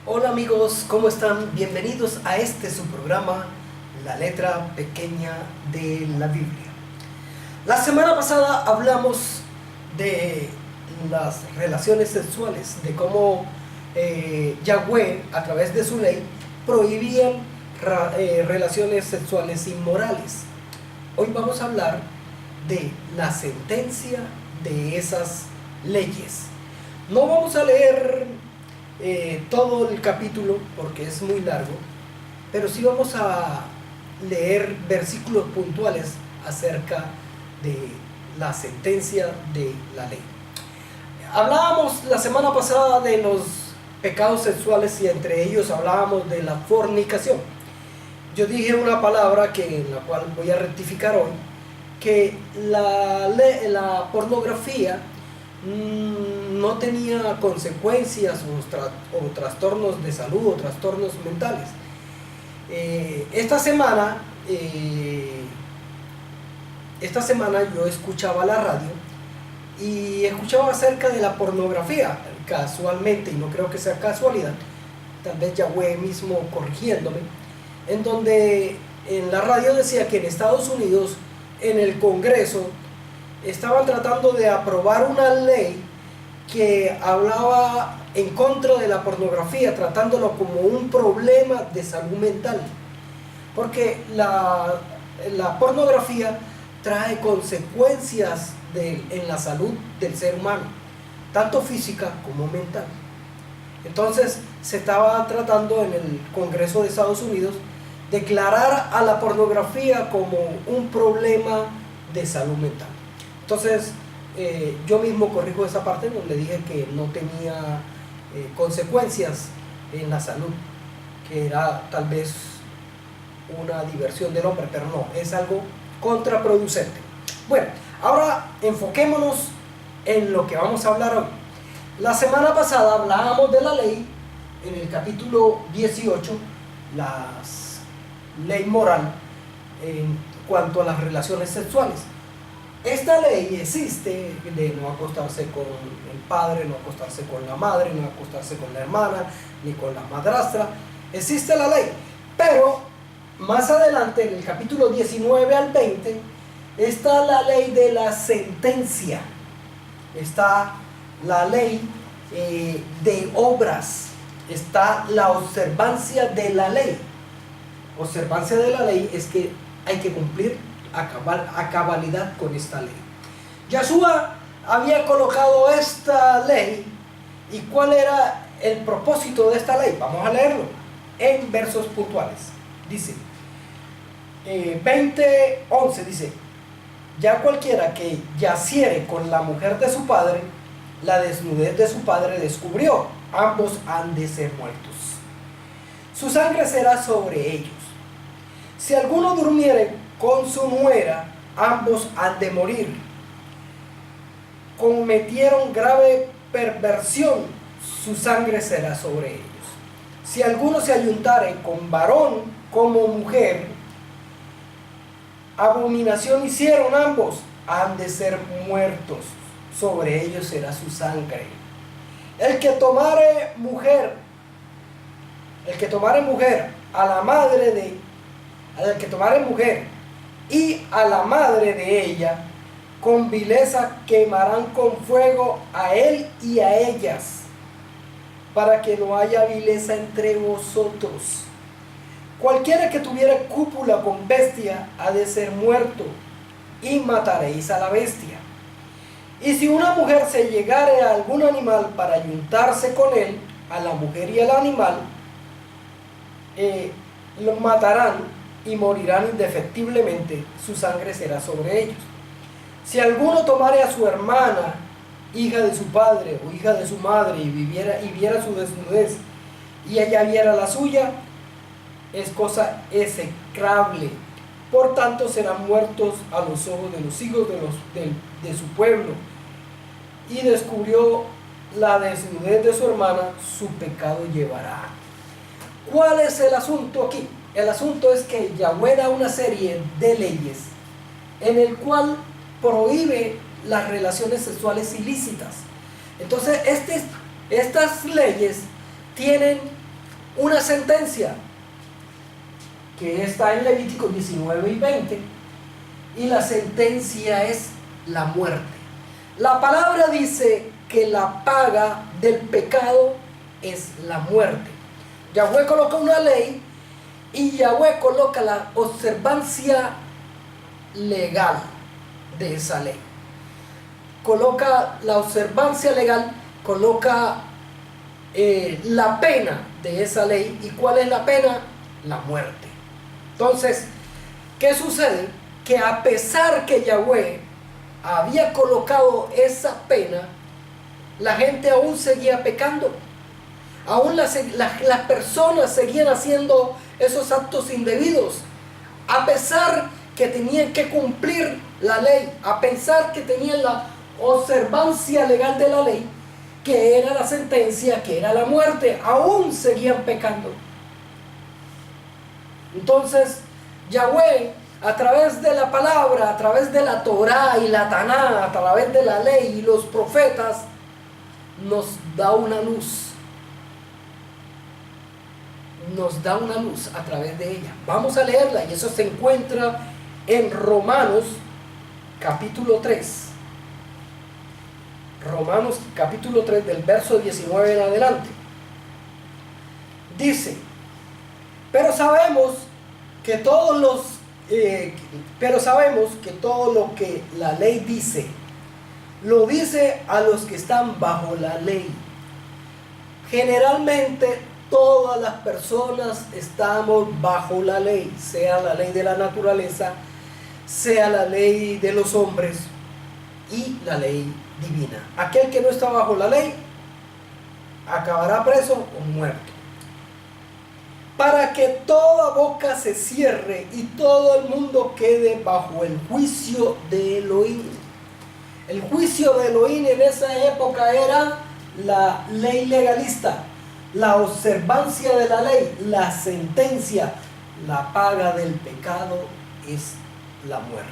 Hola amigos, ¿cómo están? Bienvenidos a su programa, La Letra Pequeña de la Biblia. La semana pasada hablamos de las relaciones sexuales, de cómo Yahweh, a través de su ley, prohibían relaciones sexuales inmorales. Hoy vamos a hablar de la sentencia de esas leyes. No vamos a leer todo el capítulo porque es muy largo, pero sí vamos a leer versículos puntuales acerca de la sentencia de la ley. Hablábamos la semana pasada de los pecados sexuales y entre ellos hablábamos de la fornicación. Yo dije una palabra en la cual voy a rectificar hoy, que la pornografía no tenía consecuencias o trastornos de salud o trastornos mentales. Esta semana yo escuchaba la radio y escuchaba acerca de la pornografía, casualmente, y no creo que sea casualidad, tal vez Yahweh mismo corrigiéndome, en donde en la radio decía que en Estados Unidos, en el Congreso, estaban tratando de aprobar una ley que hablaba en contra de la pornografía, tratándolo como un problema de salud mental, porque la pornografía trae consecuencias en la salud del ser humano, tanto física como mental. Entonces se estaba tratando en el Congreso de Estados Unidos declarar a la pornografía como un problema de salud mental. Entonces yo mismo corrijo esa parte donde dije que no tenía consecuencias en la salud, que era tal vez una diversión del hombre, pero no, es algo contraproducente. Bueno, ahora enfoquémonos en lo que vamos a hablar hoy. La semana pasada hablábamos de la ley en el capítulo 18, la ley moral en cuanto a las relaciones sexuales. Esta ley existe de no acostarse con el padre, no acostarse con la madre, no acostarse con la hermana, ni con la madrastra. Existe la ley, pero más adelante, en el capítulo 19 al 20, está la ley de la sentencia. Está la ley de obras. Está la observancia de la ley. Observancia de la ley es que hay que cumplir a cabalidad con esta ley. Yahshua había colocado esta ley. ¿Y cuál era el propósito de esta ley? Vamos a leerlo en versos puntuales. Dice 20:11, dice: ya cualquiera que yaciere con la mujer de su padre, la desnudez de su padre descubrió, ambos han de ser muertos. Su sangre será sobre ellos. Si alguno durmiere con su nuera, ambos han de morir. Cometieron grave perversión, su sangre será sobre ellos. Si alguno se ayuntare con varón como mujer, abominación hicieron ambos, han de ser muertos, sobre ellos será su sangre. El que tomare mujer a la madre de al que tomare mujer y a la madre de ella, con vileza quemarán con fuego a él y a ellas, para que no haya vileza entre vosotros. Cualquiera que tuviera cúpula con bestia ha de ser muerto, y mataréis a la bestia. Y si una mujer se llegare a algún animal para ayuntarse con él, a la mujer y al animal, lo matarán y morirán indefectiblemente, su sangre será sobre ellos. Si alguno tomare a su hermana, hija de su padre o hija de su madre, y viera su desnudez, y ella viera la suya, es cosa execrable. Por tanto serán muertos a los ojos de los hijos de su pueblo. Y descubrió la desnudez de su hermana, su pecado llevará. ¿Cuál es el asunto aquí? El asunto es que Yahweh da una serie de leyes en el cual prohíbe las relaciones sexuales ilícitas. Entonces estas leyes tienen una sentencia que está en Levíticos 19 y 20, y la sentencia es la muerte. La palabra dice que la paga del pecado es la muerte. Yahweh coloca una ley y Yahweh coloca la observancia legal de esa ley. Coloca la observancia legal, coloca la pena de esa ley. ¿Y cuál es la pena? La muerte. Entonces, ¿qué sucede? Que a pesar que Yahweh había colocado esa pena, la gente aún seguía pecando. Aún las personas seguían haciendo esos actos indebidos, a pesar que tenían que cumplir la ley, a pesar que tenían la observancia legal de la ley, que era la sentencia, que era la muerte, aún seguían pecando. Entonces, Yahweh, a través de la palabra, a través de la Torá y la Taná, a través de la ley y los profetas, nos da una luz. Nos da una luz a través de ella. Vamos a leerla, y eso se encuentra en Romanos capítulo 3. Romanos capítulo 3, del verso 19 en adelante. Dice: pero sabemos que todo lo que la ley dice, lo dice a los que están bajo la ley. Generalmente todas las personas estamos bajo la ley, sea la ley de la naturaleza, sea la ley de los hombres y la ley divina. Aquel que no está bajo la ley acabará preso o muerto. Para que toda boca se cierre y todo el mundo quede bajo el juicio de Elohim. El juicio de Elohim en esa época era la ley legalista, la observancia de la ley, la sentencia. La paga del pecado es la muerte.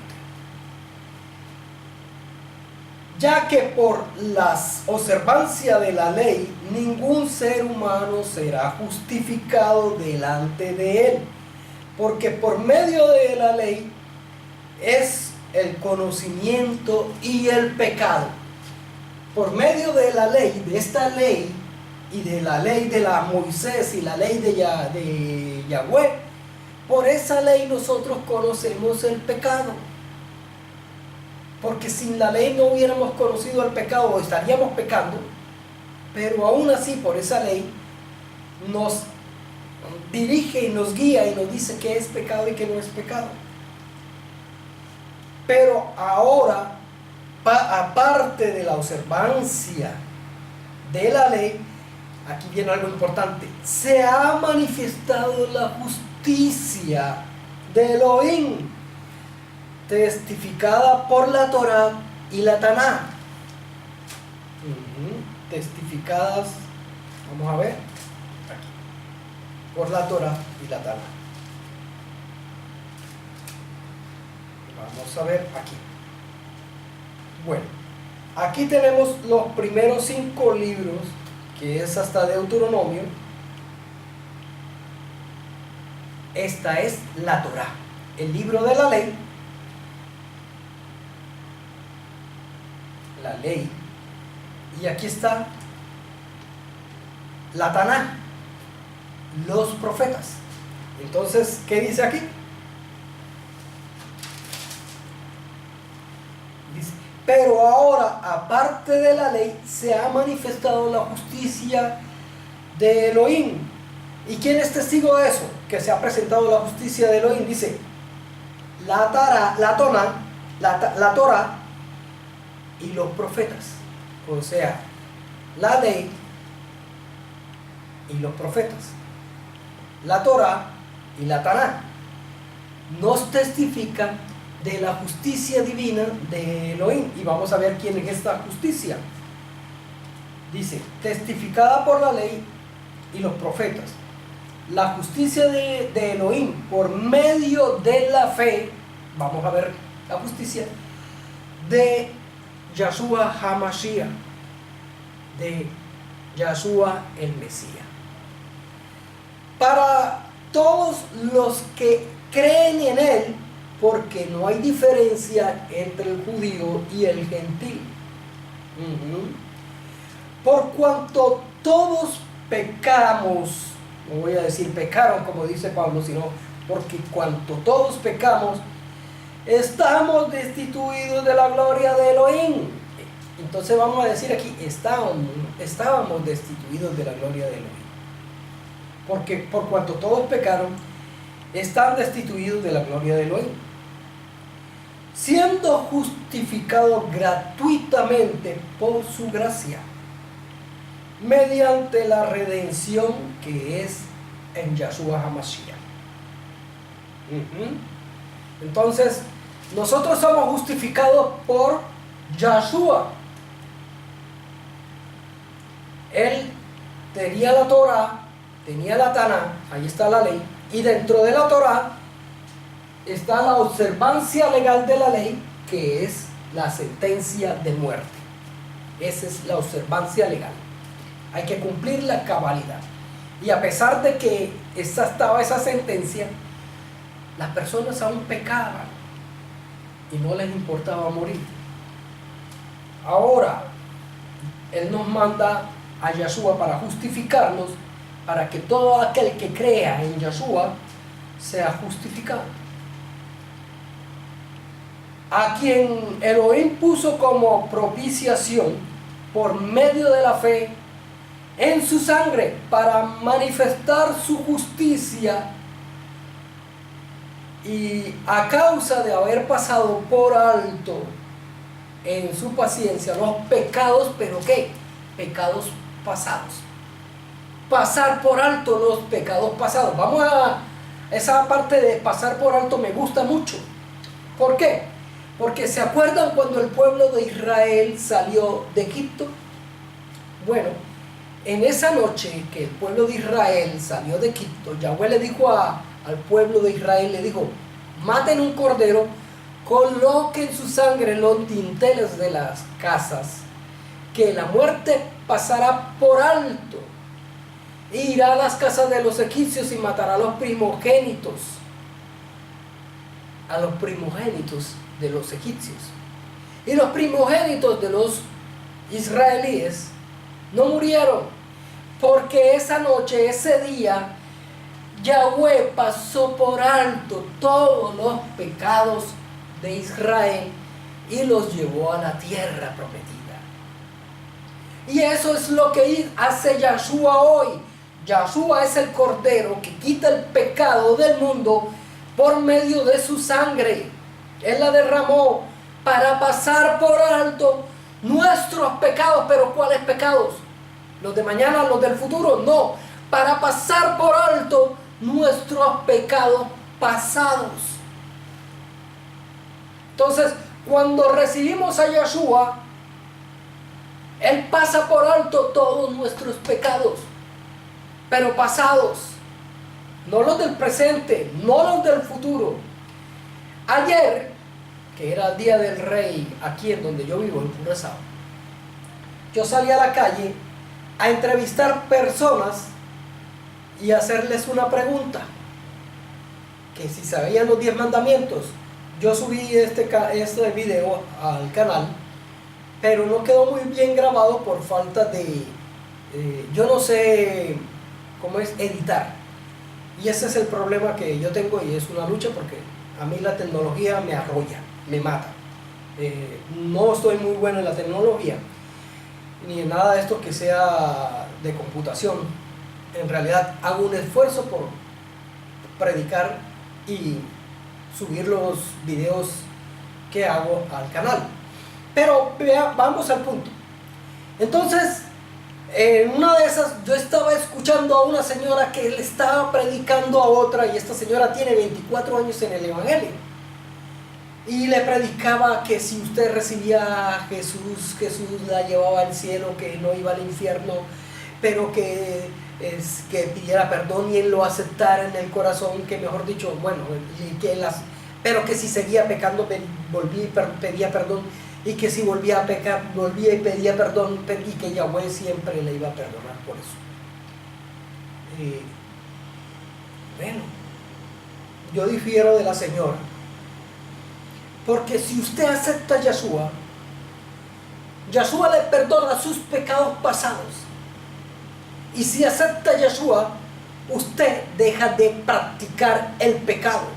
Ya que por la observancia de la ley ningún ser humano será justificado delante de él, porque por medio de la ley es el conocimiento y el pecado. Por medio de la ley, de esta ley y de la ley de la Moisés y la ley de Yahweh, por esa ley nosotros conocemos el pecado. Porque sin la ley no hubiéramos conocido el pecado, o estaríamos pecando, pero aún así por esa ley nos dirige y nos guía y nos dice qué es pecado y qué no es pecado. Pero ahora, aparte de la observancia de la ley, aquí viene algo importante: se ha manifestado la justicia de Elohim, testificada por la Torá y la Taná. Testificadas, vamos a ver, aquí, por la Torá y la Taná. Vamos a ver aquí. Bueno, aquí tenemos los primeros 5 libros, que es hasta Deuteronomio. Esta es la Torá, el libro de la ley. La ley. Y aquí está la Taná, los profetas. Entonces, ¿qué dice aquí? Dice: pero ahora, aparte de la ley, se ha manifestado la justicia de Elohim. ¿Y quién es testigo de eso? Que se ha presentado la justicia de Elohim. Dice: la Torá y los profetas. O sea, la ley y los profetas, la Torá y la Taná, nos testifican de la justicia divina de Elohim. Y vamos a ver quién es esta justicia. Dice: testificada por la ley y los profetas, la justicia de Elohim por medio de la fe. Vamos a ver la justicia de Yahshua HaMashiach, de Yahshua el Mesías. para todos los que creen en Él, porque no hay diferencia entre el judío y el gentil. Por cuanto todos pecamos, no voy a decir pecaron como dice Pablo, sino porque cuanto todos pecamos, estamos destituidos de la gloria de Elohim. Entonces vamos a decir aquí, estábamos destituidos de la gloria de Elohim. Porque por cuanto todos pecaron, están destituidos de la gloria de Elohim, siendo justificados gratuitamente por su gracia, mediante la redención que es en Yahshua HaMashiach. Entonces, nosotros somos justificados por Yahshua. Él tenía la Torah, tenía la Taná, ahí está la ley, y dentro de la Torah está la observancia legal de la ley, que es la sentencia de muerte. Esa es la observancia legal. Hay que cumplir la cabalidad. Y a pesar de que estaba esa sentencia, las personas aún pecaban y no les importaba morir. Ahora, Él nos manda a Yahshua para justificarnos, para que todo aquel que crea en Yahshua sea justificado. A quien Elohim puso como propiciación por medio de la fe en su sangre, para manifestar su justicia, y a causa de haber pasado por alto en su paciencia los pecados, pero ¿qué? Pecados pasados. Pasar por alto los pecados pasados. Vamos a esa parte de pasar por alto, me gusta mucho. ¿Por qué? Porque ¿se acuerdan cuando el pueblo de Israel salió de Egipto? Bueno, en esa noche que el pueblo de Israel salió de Egipto, Yahweh le dijo al pueblo de Israel, le dijo: maten un cordero, coloquen su sangre en los dinteles de las casas, que la muerte pasará por alto, e irá a las casas de los egipcios y matará a los primogénitos de los egipcios. Y los primogénitos de los israelíes no murieron, porque esa noche, ese día, Yahweh pasó por alto todos los pecados de Israel y los llevó a la tierra prometida. Y eso es lo que hace Yahshua hoy. Yahshua es el Cordero que quita el pecado del mundo por medio de su sangre. Él la derramó para pasar por alto nuestros pecados. ¿Pero cuáles pecados? ¿Los de mañana, los del futuro? No, para pasar por alto nuestros pecados pasados. Entonces, cuando recibimos a Yahshua, Él pasa por alto todos nuestros pecados, pero pasados, no los del presente, no los del futuro. Ayer, que era el Día del Rey, aquí en donde yo vivo, en Curazao, yo salí a la calle a entrevistar personas y hacerles una pregunta, que si sabían los 10 mandamientos. Yo subí este video al canal, pero no quedó muy bien grabado por falta de, yo no sé cómo es editar. Y ese es el problema que yo tengo, y es una lucha, porque a mí la tecnología me arrolla, me mata. No estoy muy bueno en la tecnología, ni en nada de esto que sea de computación. En realidad hago un esfuerzo por predicar y subir los videos que hago al canal. Pero vamos al punto. Entonces, en una de esas, yo estaba escuchando a una señora que le estaba predicando a otra, y esta señora tiene 24 años en el Evangelio, y le predicaba que si usted recibía a Jesús, Jesús la llevaba al cielo, que no iba al infierno, pero que pidiera perdón y él lo aceptara en el corazón, que mejor dicho, bueno, pero que si seguía pecando volvía y pedía perdón, y que si volvía a pecar, volvía y pedía perdón, y que Yahweh siempre le iba a perdonar por eso. Bueno, yo difiero de la señora, porque si usted acepta a Yeshua, Yeshua le perdona sus pecados pasados. Y si acepta a Yeshua, usted deja de practicar el pecado.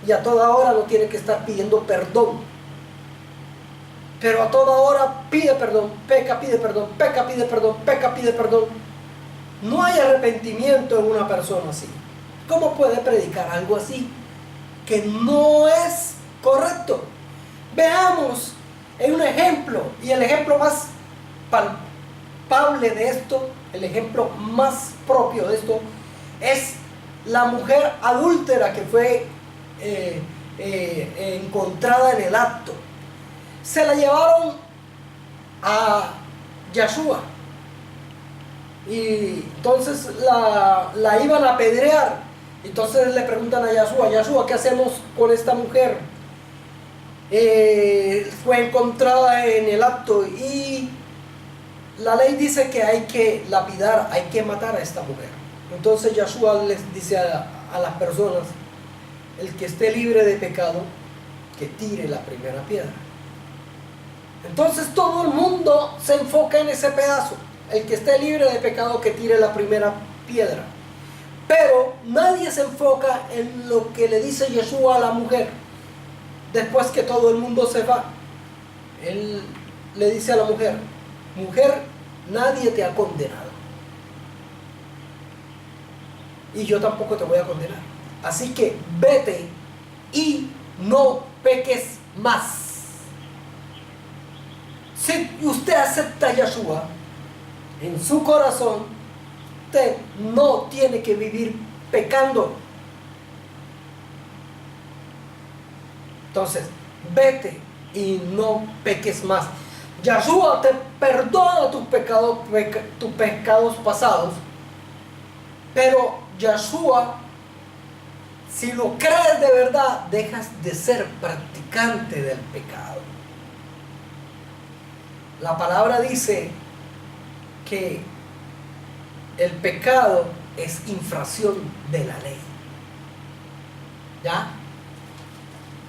Y a toda hora no tiene que estar pidiendo perdón. Pero a toda hora pide perdón, peca, pide perdón, peca, pide perdón, peca, pide perdón. No hay arrepentimiento en una persona así. ¿Cómo puede predicar algo así que no es correcto? Veamos en un ejemplo, y el ejemplo más palpable de esto, el ejemplo más propio de esto, es la mujer adúltera que fue encontrada en el acto. Se la llevaron a Yeshua y entonces la iban a apedrear. Entonces le preguntan a Yeshua: Yeshua, ¿qué hacemos con esta mujer? Fue encontrada en el acto y la ley dice que hay que lapidar, hay que matar a esta mujer. Entonces Yeshua les dice a las personas: el que esté libre de pecado, que tire la primera piedra. Entonces todo el mundo se enfoca en ese pedazo: el que esté libre de pecado, que tire la primera piedra. Pero nadie se enfoca en lo que le dice Yeshua a la mujer. Después que todo el mundo se va, él le dice a la mujer: mujer, nadie te ha condenado, y yo tampoco te voy a condenar. Así que vete y no peques más. Si usted acepta a Yeshua en su corazón, usted no tiene que vivir pecando. Entonces, vete y no peques más. Yeshua te perdona tus pecados pasados, pero Yeshua, si lo crees de verdad, dejas de ser practicante del pecado. La palabra dice que el pecado es infracción de la ley. ¿Ya?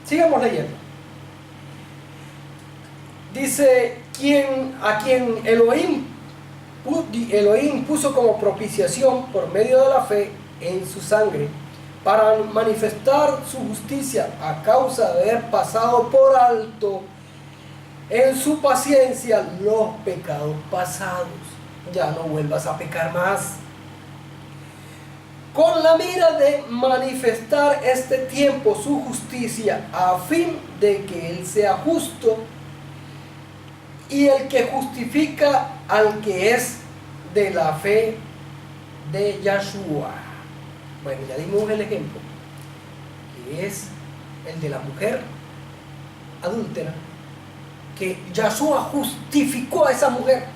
Sigamos leyendo. Dice: a quien Elohim puso como propiciación por medio de la fe en su sangre, para manifestar su justicia a causa de haber pasado por alto en su paciencia los pecados pasados. Ya no vuelvas a pecar más. Con la mira de manifestar este tiempo su justicia, a fin de que Él sea justo y el que justifica al que es de la fe de Yeshua. Bueno, ya dimos el ejemplo, que es el de la mujer adúltera, que Yeshua justificó a esa mujer.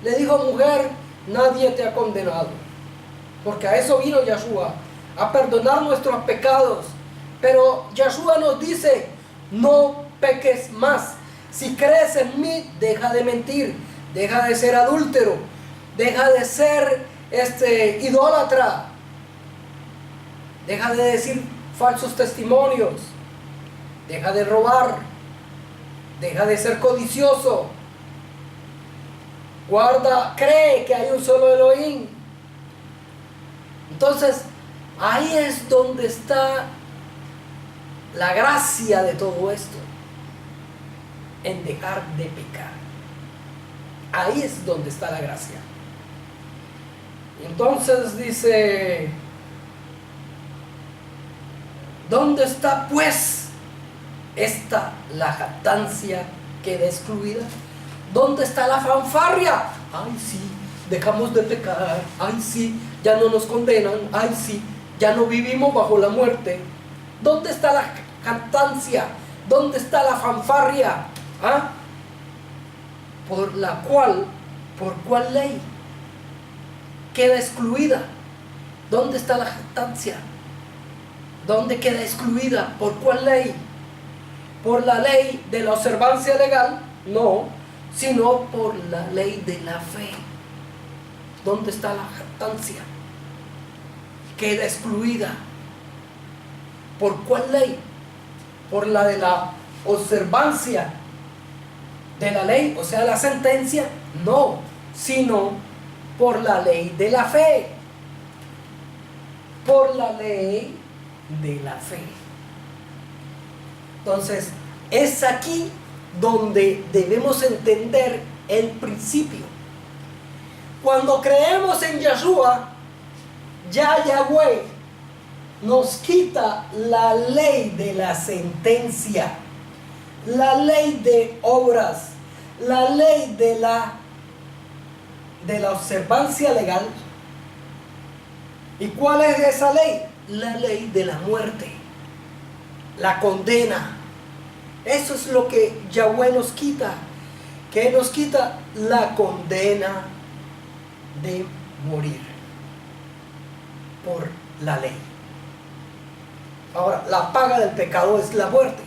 Le dijo: mujer, nadie te ha condenado. Porque a eso vino Yeshua, a perdonar nuestros pecados. Pero Yeshua nos dice: no peques más. Si crees en mí, deja de mentir, deja de ser adúltero, deja de ser idólatra, deja de decir falsos testimonios, deja de robar, deja de ser codicioso. Cree que hay un solo Elohim. Entonces, ahí es donde está la gracia de todo esto, en dejar de pecar. Ahí es donde está la gracia. Entonces dice: ¿dónde está pues la jactancia queda excluida? ¿Dónde está la fanfarria? Ay, sí, dejamos de pecar. Ay, sí, ya no nos condenan. Ay, sí, ya no vivimos bajo la muerte. ¿Dónde está la jactancia? ¿Dónde está la fanfarria? ¿Ah? ¿Por cuál ley queda excluida? ¿Dónde está la jactancia? ¿Dónde queda excluida? ¿Por cuál ley? ¿Por la ley de la observancia legal? No, sino por la ley de la fe. ¿Dónde está la jactancia? queda excluida. ¿Por cuál ley? ¿Por la de la observancia de la ley, o sea, la sentencia? No, sino por la ley de la fe. Por la ley de la fe. Entonces, es aquí donde debemos entender el principio. Cuando creemos en Yeshua, ya Yahweh nos quita la ley de la sentencia, la ley de obras, la ley de la observancia legal. ¿Y cuál es esa ley? La ley de la muerte, la condena. Eso es lo que Yahweh nos quita. ¿Qué nos quita? La condena de morir por la ley. Ahora, la paga del pecado es la muerte.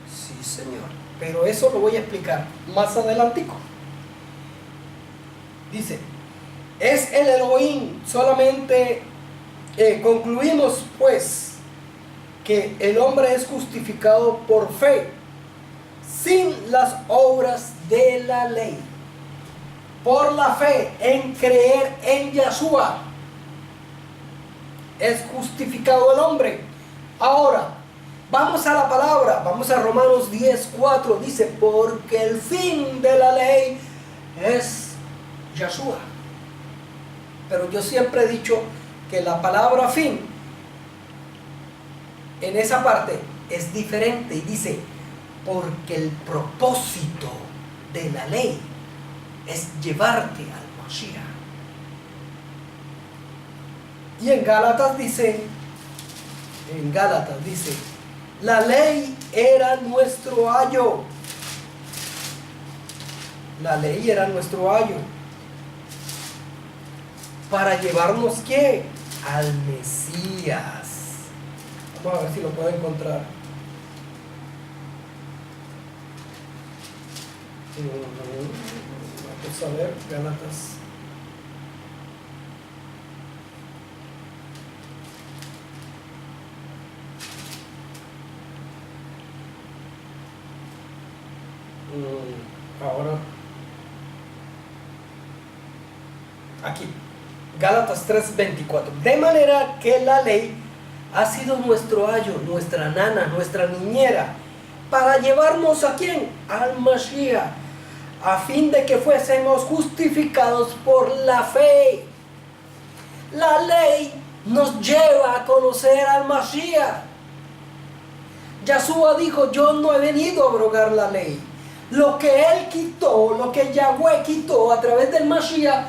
Sí, Señor. Pero eso lo voy a explicar más adelantico. Dice, es el Elohim. Solamente concluimos pues que el hombre es justificado por fe, sin las obras de la ley. Por la fe, en creer en Yeshua, es justificado el hombre. Ahora, vamos a la palabra, vamos a Romanos 10:4, dice, porque el fin de la ley es Yeshua. Pero yo siempre he dicho que la palabra fin, en esa parte, es diferente y dice, porque el propósito de la ley es llevarte al Mashiach. Y en Gálatas dice, la ley era nuestro ayo. La ley era nuestro ayo. ¿Para llevarnos qué? Al Mesías. Vamos a ver si lo puedo encontrar. Vamos a ver, Gálatas. Ahora, aquí, Gálatas 3:24. De manera que la ley ha sido nuestro ayo, nuestra nana, nuestra niñera, para llevarnos ¿a quién? Al Mashiach, a fin de que fuésemos justificados por la fe. La ley nos lleva a conocer al Mashiach. Yeshua dijo, yo no he venido a abrogar la ley. Lo que él quitó, lo que Yahweh quitó a través del Mashiach,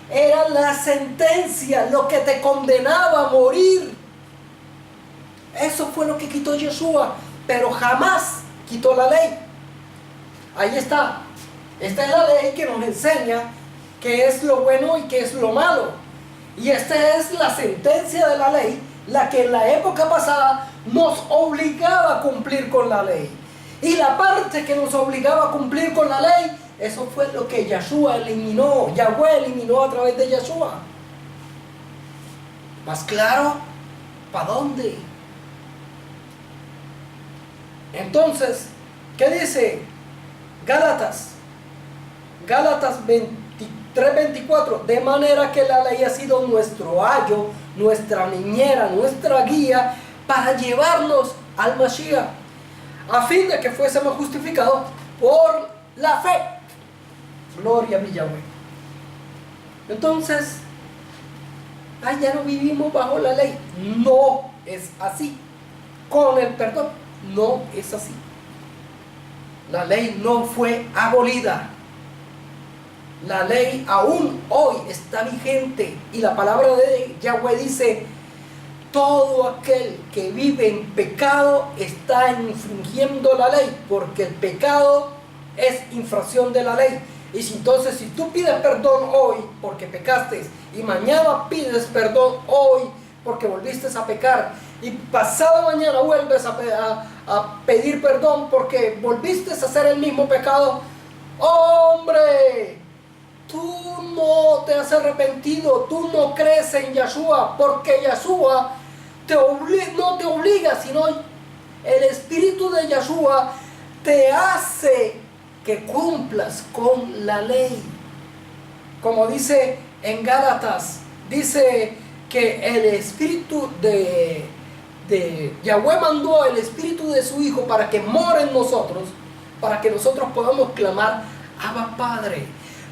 era la sentencia, lo que te condenaba a morir. Eso fue lo que quitó Yeshua, pero jamás quitó la ley. Ahí está. Esta es la ley que nos enseña qué es lo bueno y qué es lo malo. Y esta es la sentencia de la ley, la que en la época pasada nos obligaba a cumplir con la ley. Y la parte que nos obligaba a cumplir con la ley, eso fue lo que Yeshua eliminó, Yahweh eliminó a través de Yeshua. ¿Más claro? ¿Para dónde? Entonces, ¿qué dice Gálatas? Gálatas 3:24. De manera que la ley ha sido nuestro ayo, nuestra niñera, nuestra guía, para llevarnos al Mashiach, a fin de que fuésemos justificados por la fe. Gloria a mi Yahweh. Entonces, ya no vivimos bajo la ley. No es así. Con el perdón, no es así. La ley no fue abolida. La ley aún hoy está vigente. Y la palabra de Yahweh dice, todo aquel que vive en pecado está infringiendo la ley, porque el pecado es infracción de la ley. Y si tú pides perdón hoy porque pecaste, y mañana pides perdón hoy porque volviste a pecar, y pasado mañana vuelves a pedir perdón porque volviste a hacer el mismo pecado, ¡hombre! tú no te has arrepentido, tú no crees en Yeshua, porque Yeshua no te obliga, sino el Espíritu de Yeshua te hace que cumplas con la ley. Como dice en Gálatas, dice que el Espíritu de Yahweh mandó el Espíritu de su Hijo para que more en nosotros, para que nosotros podamos clamar Abba Padre.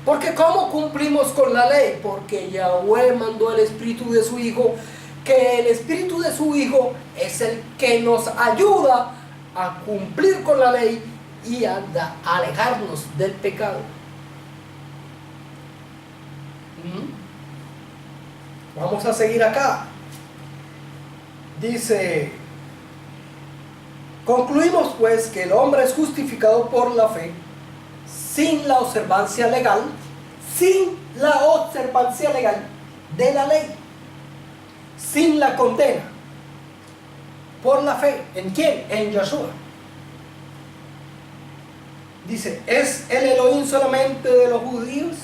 Porque ¿cómo cumplimos con la ley? Porque Yahweh mandó el Espíritu de su Hijo, que el Espíritu de su Hijo es el que nos ayuda a cumplir con la ley y a alejarnos del pecado. Vamos a seguir acá. Dice, concluimos pues que el hombre es justificado por la fe sin la observancia legal, de la ley, sin la condena, por la fe. ¿En quién? En Yeshua. Dice, ¿es el Elohim solamente de los judíos?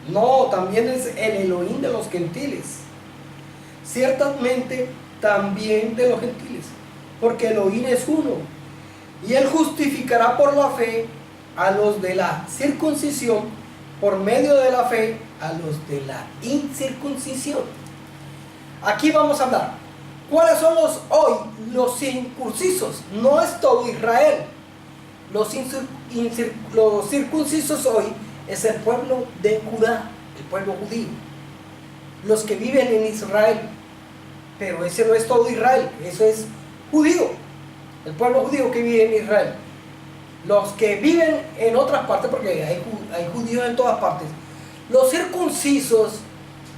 No, también es el Elohim de los gentiles. Ciertamente también de los gentiles, porque Elohim es uno, y Él justificará por la fe a los de la circuncisión, por medio de la fe a los de la incircuncisión. Aquí vamos a hablar, ¿cuáles son los incircuncisos? No es todo Israel. Los circuncisos hoy es el pueblo de Judá, el pueblo judío, los que viven en Israel. Pero ese no es todo Israel, eso es judío, el pueblo judío que vive en Israel. Los que viven en otras partes, porque hay judíos en todas partes, los circuncisos,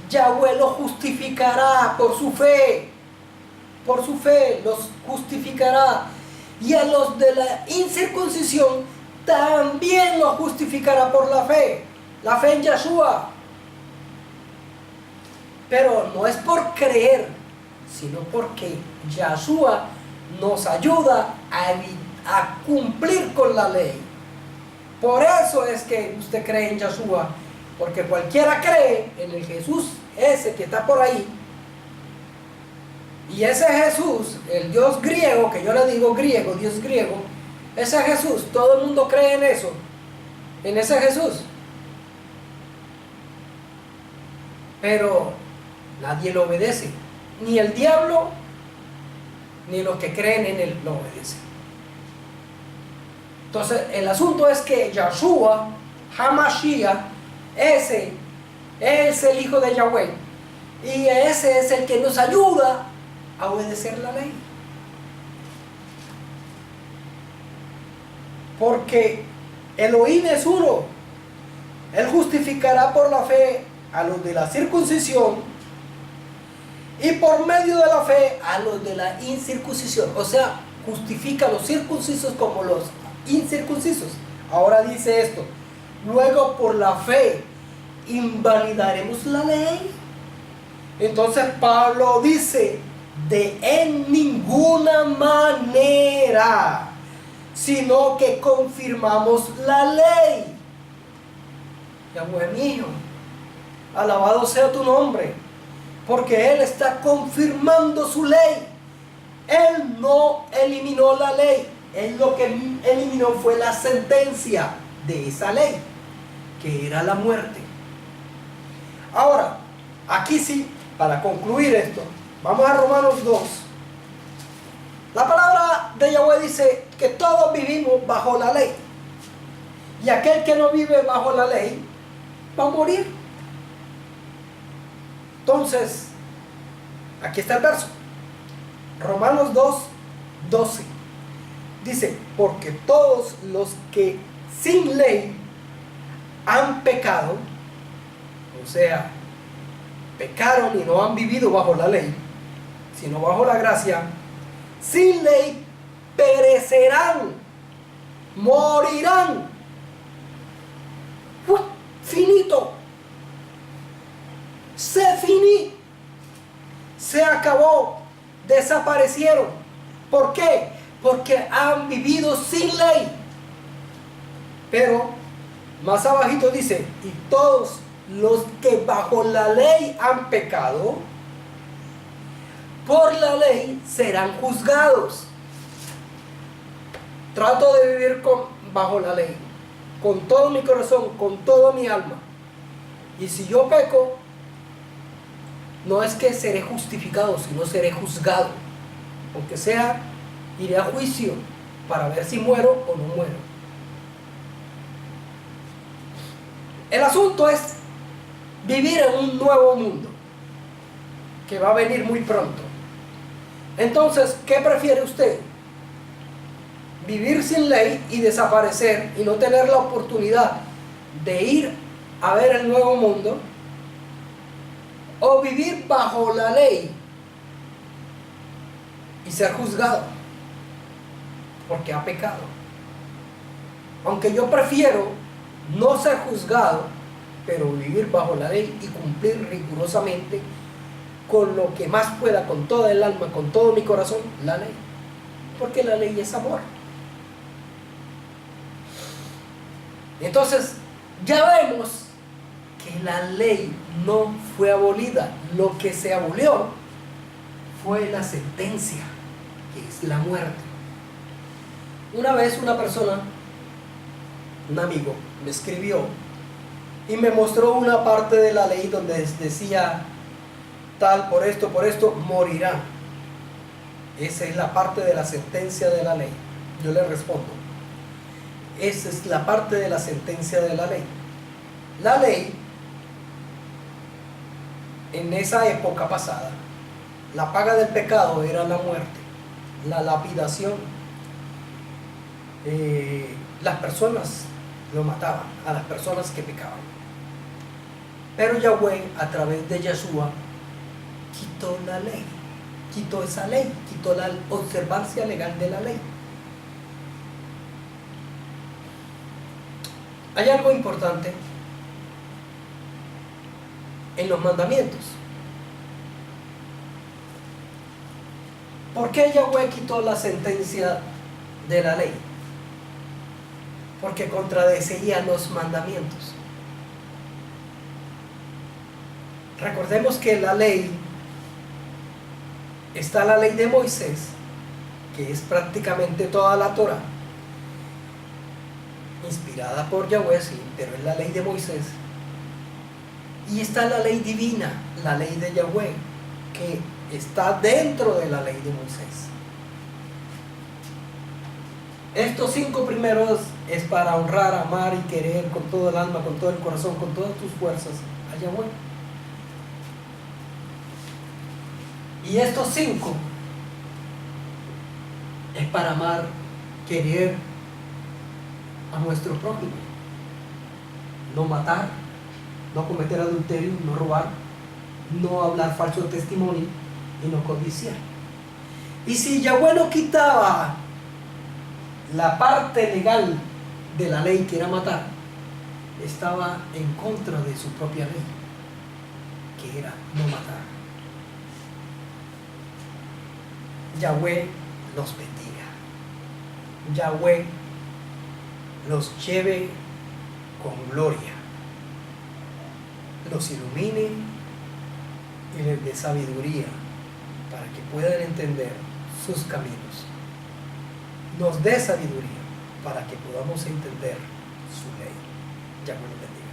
Yahweh los justificará por su fe los justificará. Y a los de la incircuncisión también los justificará por la fe en Yeshua. Pero no es por creer, sino porque Yeshua nos ayuda a cumplir con la ley. Por eso es que usted cree en Yeshua, porque cualquiera cree en el Jesús ese que está por ahí. Y ese Jesús, el Dios griego, que yo le digo griego, Dios griego, ese Jesús, todo el mundo cree en eso, en ese Jesús. Pero nadie lo obedece, ni el diablo, ni los que creen en él lo obedecen. Entonces, el asunto es que Yeshua, HaMashiach, ese es el Hijo de Yahweh, y ese es el que nos ayuda a obedecer la ley. Porque Elohim es uno. Él justificará por la fe a los de la circuncisión y por medio de la fe a los de la incircuncisión. O sea, justifica a los circuncisos como los incircuncisos. Ahora dice esto: luego por la fe invalidaremos la ley. Entonces Pablo dice: en ninguna manera, sino que confirmamos la ley. Yahweh mío, alabado sea tu nombre, porque Él está confirmando su ley. Él no eliminó la ley, Él lo que eliminó fue la sentencia de esa ley, que era la muerte. Ahora, aquí sí, para concluir esto, vamos a Romanos 2. La palabra de Yahweh dice que todos vivimos bajo la ley. Y aquel que no vive bajo la ley va a morir. Entonces, aquí está el verso. Romanos 2, 12. Dice: porque todos los que sin ley han pecado, o sea, pecaron y no han vivido bajo la ley, sino bajo la gracia, sin ley perecerán, morirán. Finito. Se acabó, desaparecieron. ¿Por qué? Porque han vivido sin ley. Pero Más abajito dice, y todos los que bajo la ley han pecado, por la ley serán juzgados. Trato de vivir bajo la ley, con todo mi corazón, con toda mi alma. Y si yo peco, no es que seré justificado, sino seré juzgado. Aunque sea, iré a juicio para ver si muero o no muero. El asunto es vivir en un nuevo mundo que va a venir muy pronto. Entonces, ¿qué prefiere usted? ¿Vivir sin ley y desaparecer y no tener la oportunidad de ir a ver el nuevo mundo? ¿O vivir bajo la ley y ser juzgado porque ha pecado? Aunque yo prefiero no ser juzgado, pero vivir bajo la ley y cumplir rigurosamente con lo que más pueda, con toda el alma, con todo mi corazón, la ley. Porque la ley es amor. Entonces, ya vemos que la ley no fue abolida. Lo que se abolió fue la sentencia, que es la muerte. Una vez una persona, un amigo, me escribió y me mostró una parte de la ley donde decía tal, por esto, morirán. Esa es la parte de la sentencia de la ley. Yo le respondo, esa es la parte de la sentencia de la ley. La ley, en esa época pasada, la paga del pecado era la muerte, la lapidación. Las personas lo mataban, a las personas que pecaban. Pero Yahweh, a través de Yeshua, quitó la ley, quitó esa ley, quitó la observancia legal de la ley. Hay algo importante en los mandamientos. ¿Por qué Yahweh quitó la sentencia de la ley? Porque contradecía los mandamientos. Recordemos que la ley, está la ley de Moisés, que es prácticamente toda la Torah, inspirada por Yahweh, sí, pero es la ley de Moisés. Y está la ley divina, la ley de Yahweh, que está dentro de la ley de Moisés. Estos 5 primeros es para honrar, amar y querer con todo el alma, con todo el corazón, con todas tus fuerzas a Yahweh. Y estos 5 es para amar, querer a nuestro prójimo. No matar, no cometer adulterio, no robar, no hablar falso testimonio y no codiciar. Y si Yahweh no quitaba la parte legal de la ley, que era matar, estaba en contra de su propia ley, que era no matar. Yahweh los bendiga. Yahweh los lleve con gloria, los ilumine y les dé sabiduría para que puedan entender sus caminos. Nos dé sabiduría para que podamos entender su ley. Yahweh los bendiga.